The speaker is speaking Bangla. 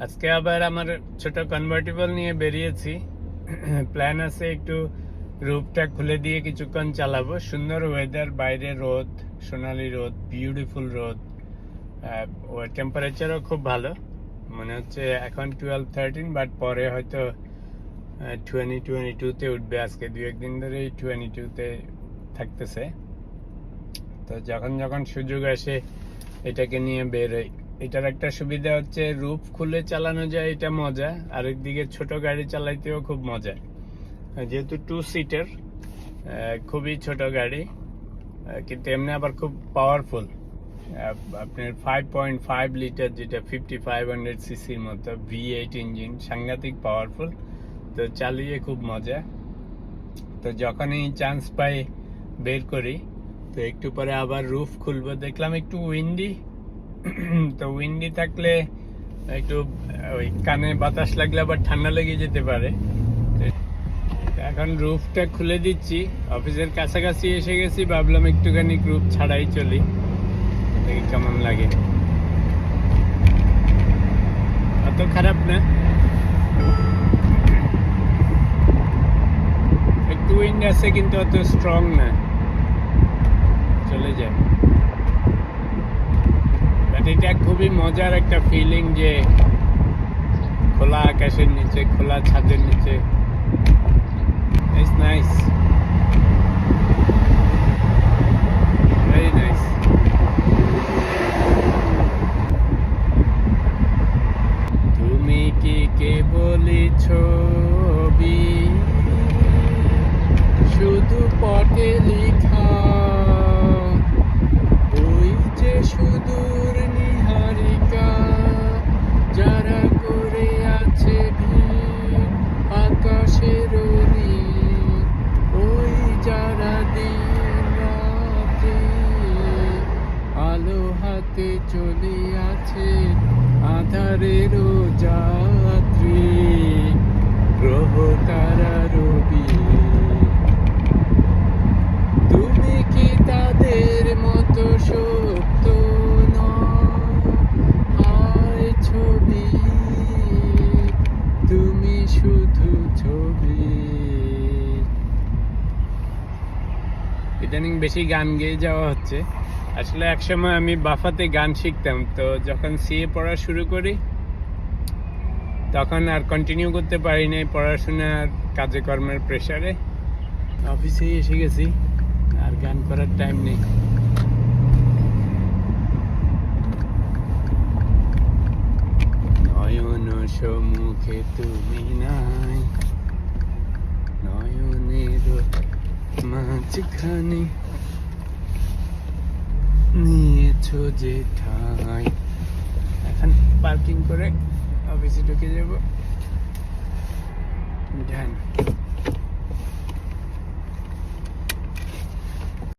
আজকে আবার আমার ছোট কনভার্টিবল নিয়ে বেরিয়েছি। প্ল্যান আছে একটু রুফটা খুলে দিয়ে কিছুক্ষণ চালাবো। সুন্দর ওয়েদার, বাইরে রোদ, সোনালি রোদ, বিউটিফুল রোদ, টেম্পারেচারও খুব ভালো। মনে হচ্ছে এখন 12-13, বাট পরে হয়তো 20-22-তে উঠবে। আজকে 2-1 দিন ধরেই 22-তে থাকতেছে। তো যখন যখন সুযোগ আসে এটাকে নিয়ে বেরোই। এটার একটা সুবিধা হচ্ছে রুফ খুলে চালানো যায়, এটা মজা। আরেকদিকে ছোট গাড়ি চালাইতেও খুব মজা, যেহেতু 2 সিটার, খুবই ছোট গাড়ি, কিন্তু এমনি আবার খুব পাওয়ারফুল। আপনার 5.5 লিটার, যেটা 5500 সিসির মতো V8 ইঞ্জিন, সাংঘাতিক পাওয়ারফুল। তো চালিয়ে খুব মজা। তো যখনই চান্স পাই বের করি। তো একটু পরে আবার রুফ খুলবো, দেখলাম একটু উইন্ডি। তো উইন্ডি থাকলে একটু ওই কানে বাতাস লাগলে আবার ঠান্ডা লেগে যেতে পারে। এখন রুফটা খুলে দিচ্ছি। অফিসের কাছাকাছি এসে গেছি, ভাবলাম একটুখানি রুফ ছাড়াই চলি, দেখি কেমন লাগে। অত খারাপ না, একটু উইন্ড আছে কিন্তু অত স্ট্রং না, চলে যায়। বাট এটা খুবই মজার একটা ফিলিং যে খোলা আকাশের নিচে, খোলা ছাদের নিচে। It's nice. Very nice. তুমি কি কেবলই ছবি, শুধু পটে লিখা, ওই যে সুদূর নিহারিকা, যারা করে আছে ভিড় আকাশের ওই যারা দিন রাতে আলো হাতে চলে আছে, আধারের যাত্রী, গ্রহ তারা রবি। তুমি কি তাদের মতো সত্য নয় ছবি, তুমি শুধু ছবি। ইদানিং বেশি গান গেয়ে যাওয়া হচ্ছে। আসলে একসময় আমি বাফাতে গান শিখতাম, তো যখন সিএ পড়া শুরু করি তখন আর কন্টিনিউ করতে পারি নাই, পড়াশোনার কাজে কর্মের প্রেসারে। অফিসেই এসে গেছি, আর গান করার টাইম নেই। নয়ন সম্মুখে তুমি নাই, নয়নের মাঝখানে নিয়েছো যে ঠাই। এখন পার্কিং করে অফিসে ঢুকে যাবো।